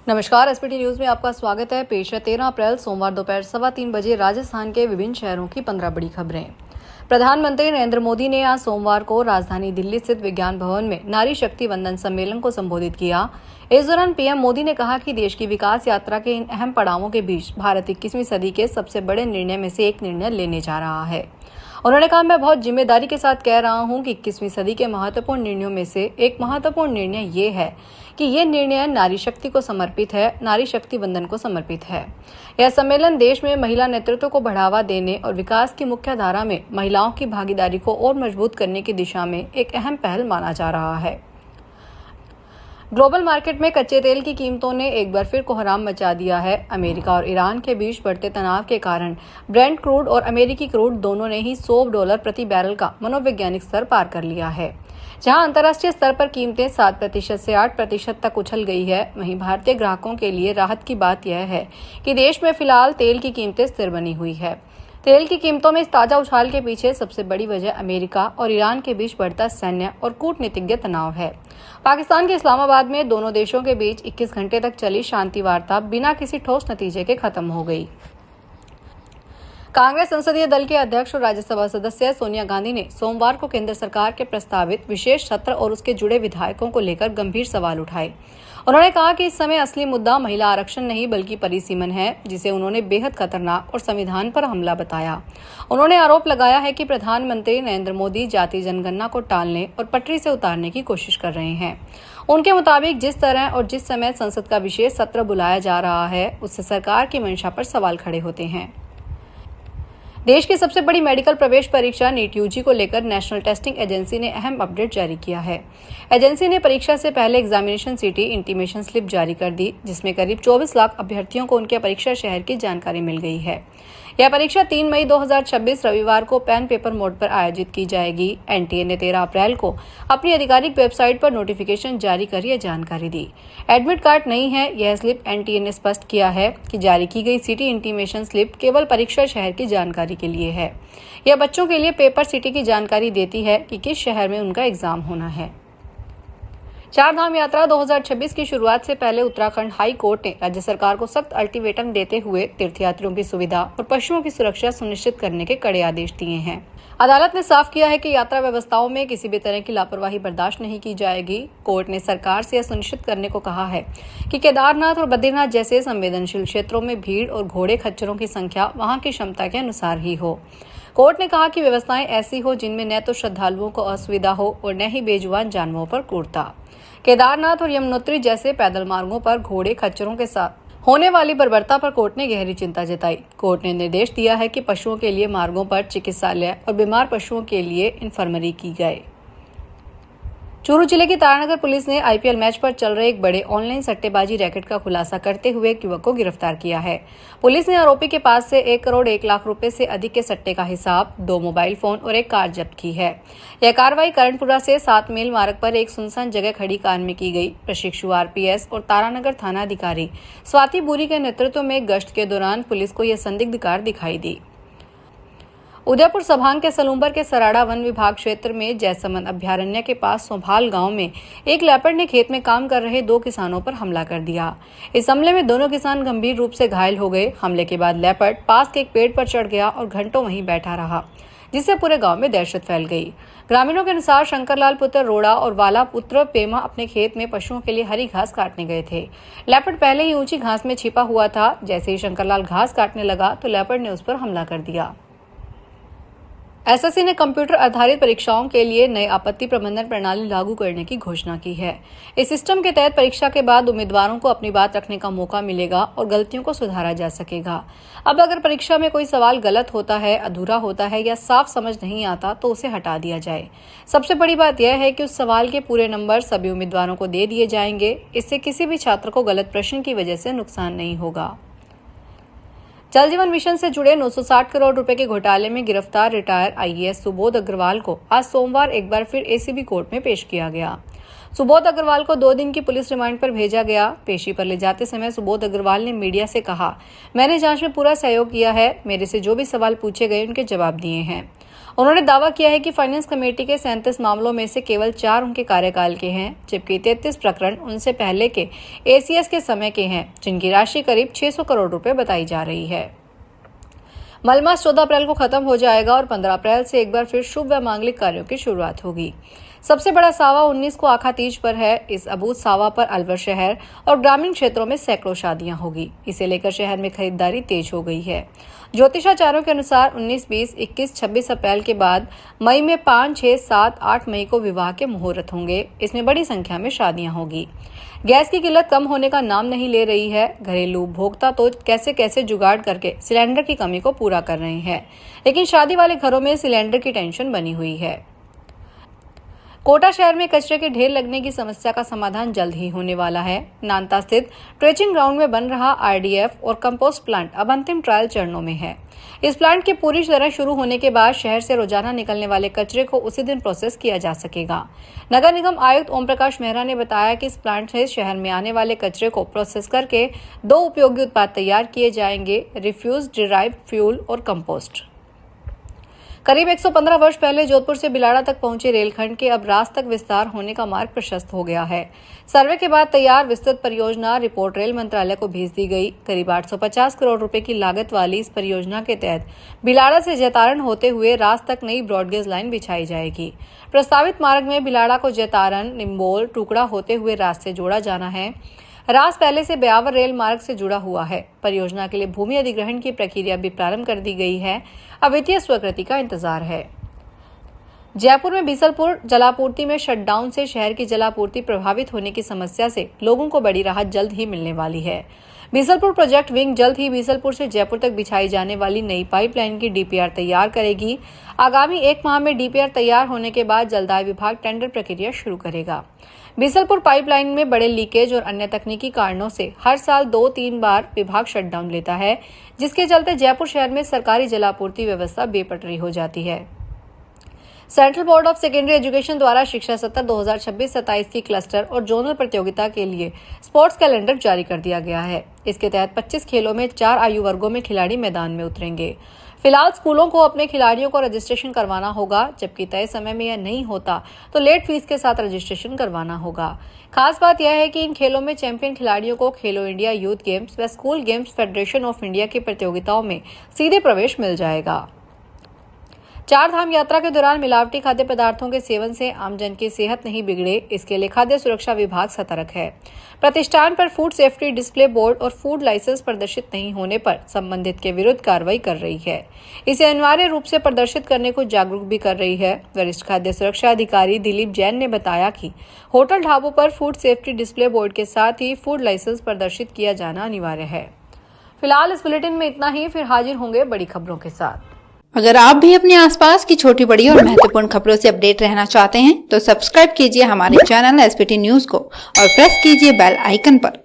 नमस्कार, SPT news में आपका स्वागत है। पेश है 13 अप्रैल सोमवार दोपहर 3:15 बजे राजस्थान के विभिन्न शहरों की 15 बड़ी खबरें। प्रधानमंत्री नरेंद्र मोदी ने आज सोमवार को राजधानी दिल्ली स्थित विज्ञान भवन में नारी शक्ति वंदन सम्मेलन को संबोधित किया। इस दौरान पीएम मोदी ने कहा कि देश की विकास यात्रा के इन अहम पड़ावों के बीच भारत 21वीं सदी के सबसे बड़े निर्णय में से एक निर्णय लेने जा रहा है। उन्होंने कहा, मैं बहुत जिम्मेदारी के साथ कह रहा हूं कि 21वीं सदी के महत्वपूर्ण निर्णयों में से एक महत्वपूर्ण निर्णय ये है कि ये निर्णय नारी शक्ति को समर्पित है, नारी शक्ति वंदन को समर्पित है। यह सम्मेलन देश में महिला नेतृत्व को बढ़ावा देने और विकास की मुख्य धारा में महिलाओं की भागीदारी को और मजबूत करने की दिशा में एक अहम पहल माना जा रहा है। ग्लोबल मार्केट में कच्चे तेल की कीमतों ने एक बार फिर कोहराम मचा दिया है। अमेरिका और ईरान के बीच बढ़ते तनाव के कारण ब्रेंट क्रूड और अमेरिकी क्रूड दोनों ने ही $100 प्रति बैरल का मनोवैज्ञानिक स्तर पार कर लिया है। जहां अंतर्राष्ट्रीय स्तर पर कीमतें 7% से 8% तक उछल गई है, वहीं भारतीय ग्राहकों के लिए राहत की बात यह है कि देश में फिलहाल तेल की कीमतें स्थिर बनी हुई है। तेल की कीमतों में इस ताजा उछाल के पीछे सबसे बड़ी वजह अमेरिका और ईरान के बीच बढ़ता सैन्य और कूटनीतिज्ञ तनाव है। पाकिस्तान के इस्लामाबाद में दोनों देशों के बीच 21 घंटे तक चली शांति वार्ता बिना किसी ठोस नतीजे के खत्म हो गई। कांग्रेस संसदीय दल के अध्यक्ष और राज्यसभा सदस्य सोनिया गांधी ने सोमवार को केंद्र सरकार के प्रस्तावित विशेष सत्र और उसके जुड़े विधायकों को लेकर गंभीर सवाल उठाए। उन्होंने कहा कि इस समय असली मुद्दा महिला आरक्षण नहीं बल्कि परिसीमन है, जिसे उन्होंने बेहद खतरनाक और संविधान पर हमला बताया। उन्होंने आरोप लगाया है कि प्रधानमंत्री नरेंद्र मोदी जाति जनगणना को टालने और पटरी से उतारने की कोशिश कर रहे हैं। उनके मुताबिक जिस तरह और जिस समय संसद का विशेष सत्र बुलाया जा रहा है, उससे सरकार की मंशा पर सवाल खड़े होते हैं। देश की सबसे बड़ी मेडिकल प्रवेश परीक्षा नीट यूजी को लेकर नेशनल टेस्टिंग एजेंसी ने अहम अपडेट जारी किया है। एजेंसी ने परीक्षा से पहले एग्जामिनेशन सिटी इंटीमेशन स्लिप जारी कर दी, जिसमें करीब 24 लाख अभ्यर्थियों को उनके परीक्षा शहर की जानकारी मिल गई है। यह परीक्षा 3 मई 2026 रविवार को पेन पेपर मोड पर आयोजित की जाएगी। एनटीए ने 13 अप्रैल को अपनी आधिकारिक वेबसाइट पर नोटिफिकेशन जारी कर यह जानकारी दी। एडमिट कार्ड नहीं है यह स्लिप। एनटीए ने स्पष्ट किया है कि जारी की गई सिटी इंटीमेशन स्लिप केवल परीक्षा शहर की जानकारी के लिए है। यह बच्चों के लिए पेपर सिटी की जानकारी देती है कि किस शहर में उनका एग्जाम होना है। चार धाम यात्रा 2026 की शुरुआत से पहले उत्तराखंड हाई कोर्ट ने राज्य सरकार को सख्त अल्टीमेटम देते हुए तीर्थयात्रियों की सुविधा और पशुओं की सुरक्षा सुनिश्चित करने के कड़े आदेश दिए हैं। अदालत ने साफ किया है कि यात्रा व्यवस्थाओं में किसी भी तरह की लापरवाही बर्दाश्त नहीं की जाएगी। कोर्ट ने सरकार से यह सुनिश्चित करने को कहा है कि केदारनाथ और बद्रीनाथ जैसे संवेदनशील क्षेत्रों में भीड़ और घोड़े खच्चरों की संख्या वहां की क्षमता के अनुसार ही हो। कोर्ट ने कहा कि व्यवस्थाएं ऐसी हो जिनमें न तो श्रद्धालुओं को असुविधा हो और न ही बेजुबान जानवरों पर क्रूरता। केदारनाथ और यमुनोत्री जैसे पैदल मार्गों पर घोड़े खच्चरों के साथ होने वाली बर्बरता पर कोर्ट ने गहरी चिंता जताई। कोर्ट ने निर्देश दिया है कि पशुओं के लिए मार्गों पर चिकित्सालय और बीमार पशुओं के लिए इन्फर्मरी की जाए। चूरू जिले की तारानगर पुलिस ने आईपीएल मैच पर चल रहे एक बड़े ऑनलाइन सट्टेबाजी रैकेट का खुलासा करते हुए एक युवक को गिरफ्तार किया है। पुलिस ने आरोपी के पास से 1 करोड़ 1 लाख रुपए से अधिक के सट्टे का हिसाब, 2 मोबाइल फोन और एक कार जब्त की है। यह कार्रवाई करणपुरा से 7 मील मार्ग पर एक सुनसान जगह खड़ी कार में की गई। प्रशिक्षु आरपीएस और तारानगर थाना अधिकारी स्वाति बुरी के नेतृत्व में गश्त के दौरान पुलिस को यह संदिग्ध कार दिखाई दी। उदयपुर सभांग के सलूम्बर के सराड़ा वन विभाग क्षेत्र में जयसमंद अभ्यारण्य के पास सोभाल गांव में एक लेपर्ड ने खेत में काम कर रहे 2 किसानों पर हमला कर दिया। इस हमले में दोनों किसान गंभीर रूप से घायल हो गए। हमले के बाद लेपर्ड पास के एक पेड़ पर चढ़ गया और घंटों वहीं बैठा रहा, जिससे पूरे गांव में दहशत फैल गई। ग्रामीणों के अनुसार शंकरलाल पुत्र रोड़ा और वाला पुत्र पेमा अपने खेत में पशुओं के लिए हरी घास काटने गए थे। लेपर्ड पहले ही ऊंची घास में छिपा हुआ था। जैसे ही शंकरलाल घास काटने लगा तो लेपर्ड ने उस पर हमला कर दिया। एसएससी ने कंप्यूटर आधारित परीक्षाओं के लिए नई आपत्ति प्रबंधन प्रणाली लागू करने की घोषणा की है। इस सिस्टम के तहत परीक्षा के बाद उम्मीदवारों को अपनी बात रखने का मौका मिलेगा और गलतियों को सुधारा जा सकेगा। अब अगर परीक्षा में कोई सवाल गलत होता है, अधूरा होता है या साफ समझ नहीं आता तो उसे हटा दिया जाए। सबसे बड़ी बात यह है कि उस सवाल के पूरे नंबर सभी उम्मीदवारों को दे दिए जाएंगे। इससे किसी भी छात्र को गलत प्रश्न की वजह से नुकसान नहीं होगा। जल जीवन मिशन से जुड़े 960 करोड़ रुपए के घोटाले में गिरफ्तार रिटायर आईएएस सुबोध अग्रवाल को आज सोमवार एक बार फिर एसीबी कोर्ट में पेश किया गया। सुबोध अग्रवाल को 2 दिन की पुलिस रिमांड पर भेजा गया। पेशी पर ले जाते समय सुबोध अग्रवाल ने मीडिया से कहा, मैंने जांच में पूरा सहयोग किया है। मेरे से जो भी सवाल पूछे गए उनके जवाब दिए हैं। उन्होंने दावा किया है कि फाइनेंस कमेटी के 37 मामलों में से केवल 4 उनके कार्यकाल के हैं, जबकि 33 प्रकरण उनसे पहले के एसीएस के समय के हैं, जिनकी राशि करीब 600 करोड़ रुपए बताई जा रही है। मलमास 14 अप्रैल को खत्म हो जाएगा और 15 अप्रैल से एक बार फिर शुभ व मांगलिक कार्यों की शुरुआत होगी। सबसे बड़ा सावा 19 को आखा तीज पर है। इस अबूझ सावा पर अलवर शहर और ग्रामीण क्षेत्रों में सैकड़ों शादियां होगी। इसे लेकर शहर में खरीदारी तेज हो गई है। ज्योतिषाचार्यों के अनुसार 19, 20, 21, 26 अप्रैल के बाद मई में 5, 6, 7, 8 मई को विवाह के मुहूर्त होंगे। इसमें बड़ी संख्या में शादियां होगी। गैस की किल्लत कम होने का नाम नहीं ले रही है। घरेलू उपभोक्ता तो कैसे जुगाड़ करके सिलेंडर की कमी को पूरा कर रहे हैं, लेकिन शादी वाले घरों में सिलेंडर की टेंशन बनी हुई है। कोटा शहर में कचरे के ढेर लगने की समस्या का समाधान जल्द ही होने वाला है। नानता स्थित ट्रेचिंग ग्राउंड में बन रहा आरडीएफ और कंपोस्ट प्लांट अब अंतिम ट्रायल चरणों में है। इस प्लांट के पूरी तरह शुरू होने के बाद शहर से रोजाना निकलने वाले कचरे को उसी दिन प्रोसेस किया जा सकेगा। नगर निगम आयुक्त ओम प्रकाश मेहरा ने बताया कि इस प्लांट से शहर में आने वाले कचरे को प्रोसेस करके 2 उपयोगी उत्पाद तैयार किए जाएंगे, रिफ्यूज डिराइव्ड फ्यूल और कंपोस्ट। करीब 115 वर्ष पहले जोधपुर से बिलाड़ा तक पहुंचे रेलखंड के अब रास तक विस्तार होने का मार्ग प्रशस्त हो गया है। सर्वे के बाद तैयार विस्तृत परियोजना रिपोर्ट रेल मंत्रालय को भेज दी गई। करीब 850 करोड़ रुपए की लागत वाली इस परियोजना के तहत बिलाड़ा से जैतारण होते हुए रास तक नई ब्रॉडगेज लाइन बिछाई जाएगी। प्रस्तावित मार्ग में बिलाड़ा को जैतारण, निम्बोल, टुकड़ा होते हुए रास से जोड़ा जाना है। रास पहले से ब्यावर रेल मार्ग से जुड़ा हुआ है। परियोजना के लिए भूमि अधिग्रहण की प्रक्रिया भी प्रारंभ कर दी गई है। अब वित्तीय स्वीकृति का इंतजार है। जयपुर में बीसलपुर जलापूर्ति में शटडाउन से शहर की जलापूर्ति प्रभावित होने की समस्या से लोगों को बड़ी राहत जल्द ही मिलने वाली है। बीसलपुर प्रोजेक्ट विंग जल्द ही बीसलपुर से जयपुर तक बिछाई जाने वाली नई पाइपलाइन की डीपीआर तैयार करेगी। आगामी 1 माह में डीपीआर तैयार होने के बाद जलदाय विभाग टेंडर प्रक्रिया शुरू करेगा। बीसलपुर पाइपलाइन में बड़े लीकेज और अन्य तकनीकी कारणों से हर साल 2-3 बार विभाग शटडाउन लेता है, जिसके चलते जयपुर शहर में सरकारी जलापूर्ति व्यवस्था बेपटरी हो जाती है। Central board of secondary education द्वारा शिक्षा सत्र 2026-27 की क्लस्टर और जोनल प्रतियोगिता के लिए स्पोर्ट्स कैलेंडर जारी कर दिया गया है। इसके तहत 25 खेलों में 4 आयु वर्गों में खिलाड़ी मैदान में उतरेंगे। फिलहाल स्कूलों को अपने खिलाड़ियों को रजिस्ट्रेशन करवाना होगा, जबकि तय समय में यह नहीं होता तो लेट फीस के साथ रजिस्ट्रेशन करवाना होगा। खास बात यह है कि इन खेलों में चैंपियन खिलाड़ियों को खेलो इंडिया यूथ गेम्स व school games federation of India की प्रतियोगिताओं में सीधे प्रवेश मिल जाएगा। 4 धाम यात्रा के दौरान मिलावटी खाद्य पदार्थों के सेवन से आमजन की सेहत नहीं बिगड़े, इसके लिए खाद्य सुरक्षा विभाग सतर्क है। प्रतिष्ठान पर फूड सेफ्टी डिस्प्ले बोर्ड और फूड लाइसेंस प्रदर्शित नहीं होने पर संबंधित के विरुद्ध कार्रवाई कर रही है। इसे अनिवार्य रूप से प्रदर्शित करने को जागरूक भी कर रही है। वरिष्ठ खाद्य सुरक्षा अधिकारी दिलीप जैन ने बताया कि होटल ढाबों पर फूड सेफ्टी डिस्प्ले बोर्ड के साथ ही फूड लाइसेंस प्रदर्शित किया जाना अनिवार्य है। फिलहाल इस बुलेटिन में इतना ही, फिर हाजिर होंगे बड़ी खबरों के साथ। अगर आप भी अपने आसपास की छोटी बड़ी और महत्वपूर्ण खबरों से अपडेट रहना चाहते हैं तो सब्सक्राइब कीजिए हमारे चैनल एसपीटी न्यूज को और प्रेस कीजिए बेल आइकन पर।